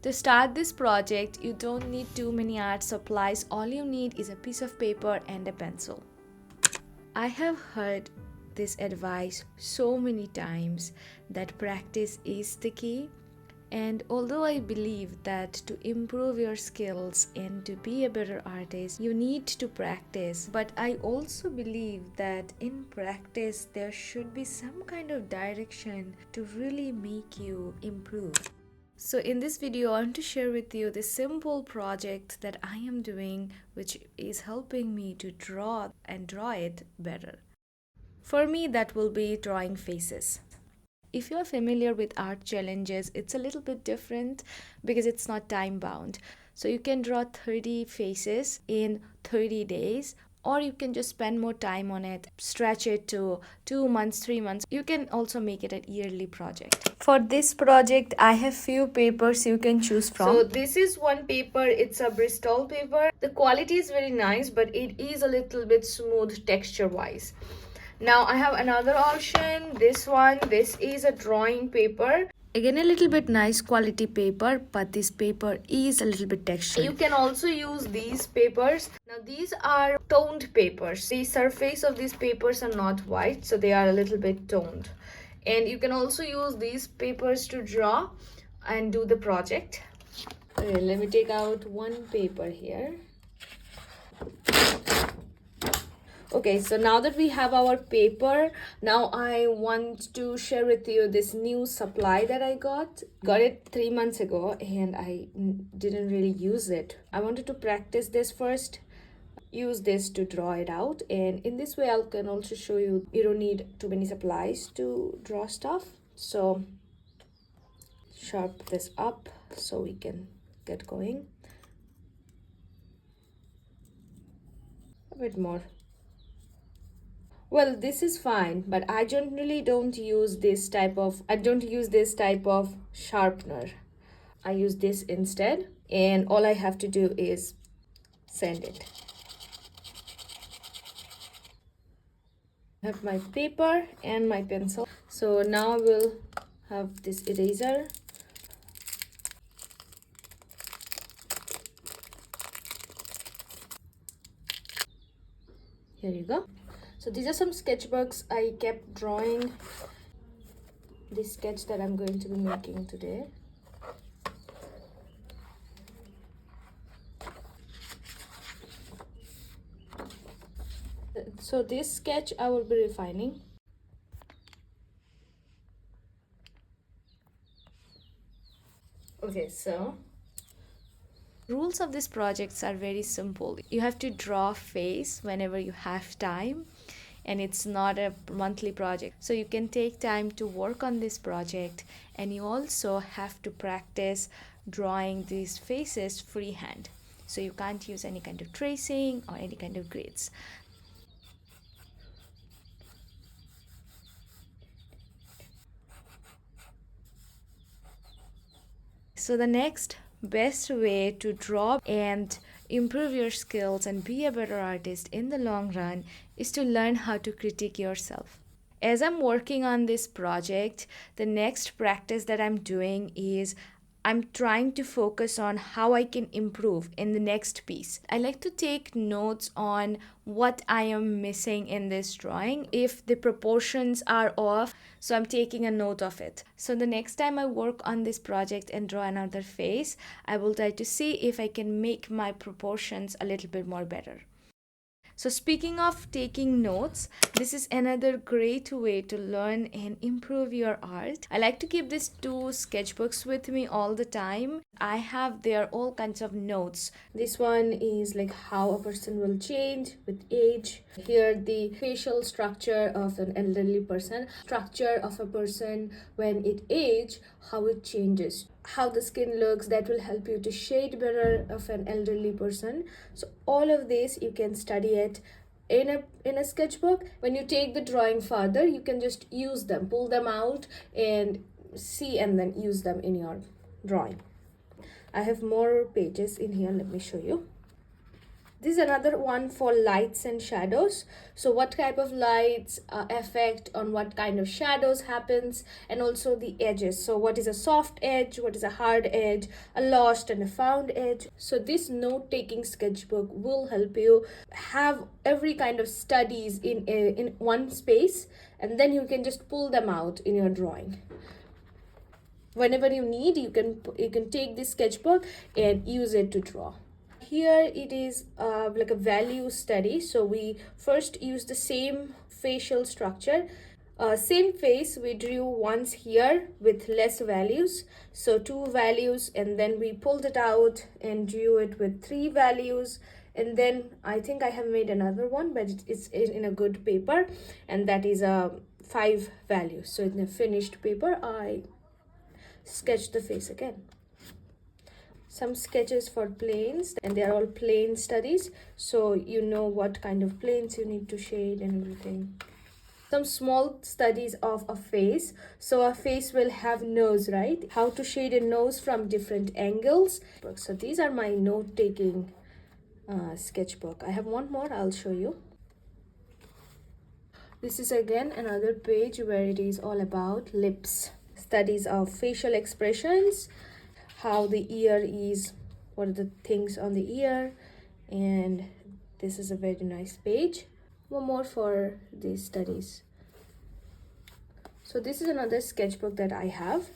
To start this project, you don't need too many art supplies. All you need is a piece of paper and a pencil. I have heard this advice so many times that practice is the key. And although I believe that to improve your skills and to be a better artist, you need to practice, but I also believe that in practice there should be some kind of direction to really make you improve. So in this video, I want to share with you this simple project that I am doing, which is helping me to draw it better. For me, that will be drawing faces. If you are familiar with art challenges, it's a little bit different because it's not time bound. So you can draw 30 faces in 30 days, or you can just spend more time on it, stretch it to 2 months, 3 months. You can also make it a yearly project. For this project, I have few papers you can choose from. So this is one paper, it's a Bristol paper. The quality is very nice, but it is a little bit smooth texture wise. Now I have another option, this one. This is a drawing paper. Again, a little bit nice quality paper, but this paper is a little bit textured. You can also use these papers. Now these are toned papers. The surface of these papers are not white, so they are a little bit toned. And you can also use these papers to draw and do the project. Okay, let me take out one paper here. Okay, so now that we have our paper, now I want to share with you this new supply that I got. Got it 3 months ago and I didn't really use it. I wanted to practice this first, use this to draw it out, and in this way I can also show you don't need too many supplies to draw stuff. So sharp this up so we can get going. A bit more. Well, this is fine, but I generally don't use this type of sharpener. I use this instead, and all I have to do is sand it. I have my paper and my pencil. So now we'll have this eraser. Here you go. So these are some sketchbooks I kept drawing this sketch that I'm going to be making today. So this sketch I will be refining. Okay, so rules of these projects are very simple. You have to draw a face whenever you have time, and it's not a monthly project, so you can take time to work on this project. And you also have to practice drawing these faces freehand, so you can't use any kind of tracing or any kind of grids. So the next best way to draw and improve your skills and be a better artist in the long run is to learn how to critique yourself. As I'm working on this project, the next practice that I'm doing is I'm trying to focus on how I can improve in the next piece. I like to take notes on what I am missing in this drawing. If the proportions are off, so I'm taking a note of it. So the next time I work on this project and draw another face, I will try to see if I can make my proportions a little bit more better. So speaking of taking notes, this is another great way to learn and improve your art. I like to keep these 2 sketchbooks with me all the time. I have there all kinds of notes. This one is like how a person will change with age. Here the facial structure of an elderly person, structure of a person when it age, how it changes, how the skin looks, that will help you to shade better of an elderly person. So all of this you can study it in a sketchbook. When you take the drawing further, you can just use them, pull them out and see, and then use them in your drawing. I have more pages in here, let me show you. This is another one for lights and shadows. So what type of lights affect on what kind of shadows happens, and also the edges. So what is a soft edge, what is a hard edge, a lost and a found edge. So this note-taking sketchbook will help you have every kind of studies in one space, and then you can just pull them out in your drawing. Whenever you need, you can take this sketchbook and use it to draw. Here it is like a value study. So we first use the same facial structure, same face we drew once here with less values, so 2 values, and then we pulled it out and drew it with 3 values. And then I think I have made another one, but it's in a good paper, and that is a 5 values. So in the finished paper I sketch the face again. Some sketches for planes, and they are all plane studies, so you know what kind of planes you need to shade and everything. Some small studies of a face. So a face will have nose, right? How to shade a nose from different angles. So these are my note-taking sketchbook. I have one more, I'll show you. This is again another page where it is all about lips, studies of facial expressions, how the ear is, what are the things on the ear, and this is a very nice page. One more for these studies. So this is another sketchbook that I have.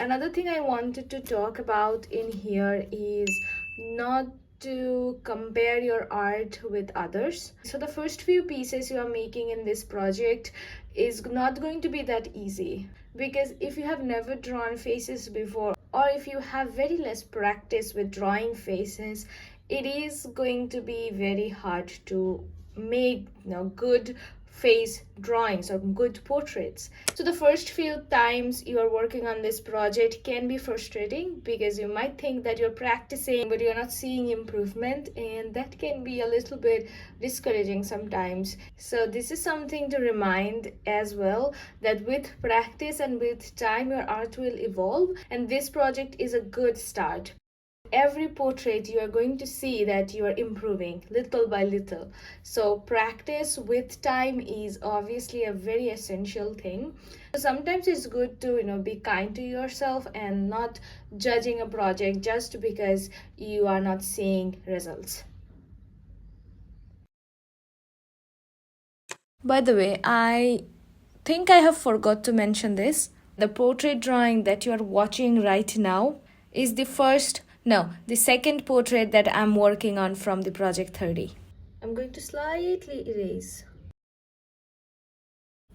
Another thing I wanted to talk about in here is not to compare your art with others. So the first few pieces you are making in this project is not going to be that easy, because if you have never drawn faces before, or if you have very less practice with drawing faces, it is going to be very hard to make good face drawings or good portraits. So the first few times you are working on this project can be frustrating, because you might think that you're practicing but you're not seeing improvement, and that can be a little bit discouraging sometimes. So this is something to remind as well, that with practice and with time your art will evolve, and this project is a good start. Every portrait you are going to see that you are improving little by little. So practice with time is obviously a very essential thing. So sometimes it's good to be kind to yourself and not judging a project just because you are not seeing results. By the way, I think I have forgot to mention this. The portrait drawing that you are watching right now is the second portrait that I'm working on from the project 30. I'm going to slightly erase.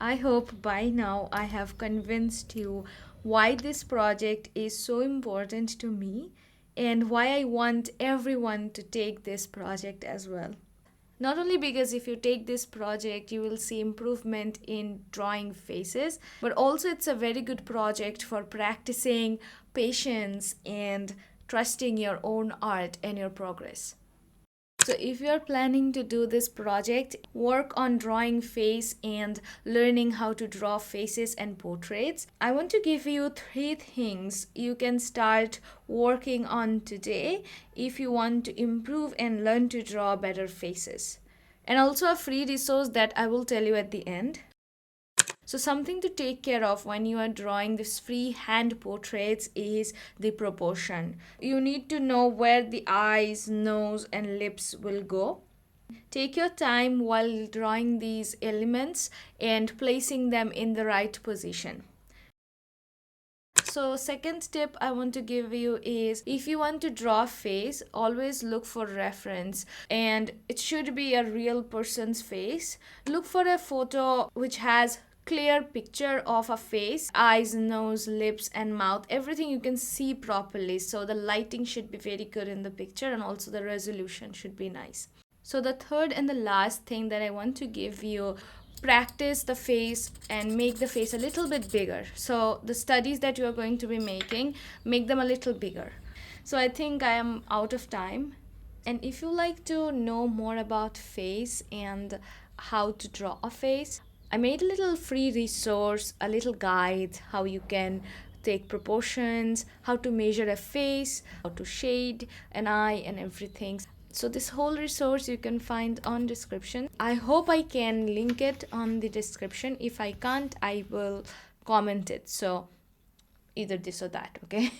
I hope by now I have convinced you why this project is so important to me and why I want everyone to take this project as well. Not only because if you take this project, you will see improvement in drawing faces, but also it's a very good project for practicing patience and trusting your own art and your progress. So if you're planning to do this project, work on drawing face and learning how to draw faces and portraits. I want to give you 3 things you can start working on today if you want to improve and learn to draw better faces. And also a free resource that I will tell you at the end. So something to take care of when you are drawing these freehand portraits is the proportion. You need to know where the eyes, nose and lips will go. Take your time while drawing these elements and placing them in the right position. So second tip I want to give you is, if you want to draw a face, always look for reference, and it should be a real person's face. Look for a photo which has clear picture of a face, eyes, nose, lips and mouth, everything you can see properly. So the lighting should be very good in the picture, and also the resolution should be nice. So the third and the last thing that I want to give you, practice the face and make the face a little bit bigger. So the studies that you are going to be making, make them a little bigger. So I think I am out of time. And if you like to know more about face and how to draw a face, I made a little free resource, a little guide how you can take proportions, how to measure a face, how to shade an eye and everything. So this whole resource you can find on description. I hope I can link it on the description. If I can't, I will comment it. So either this or that, okay?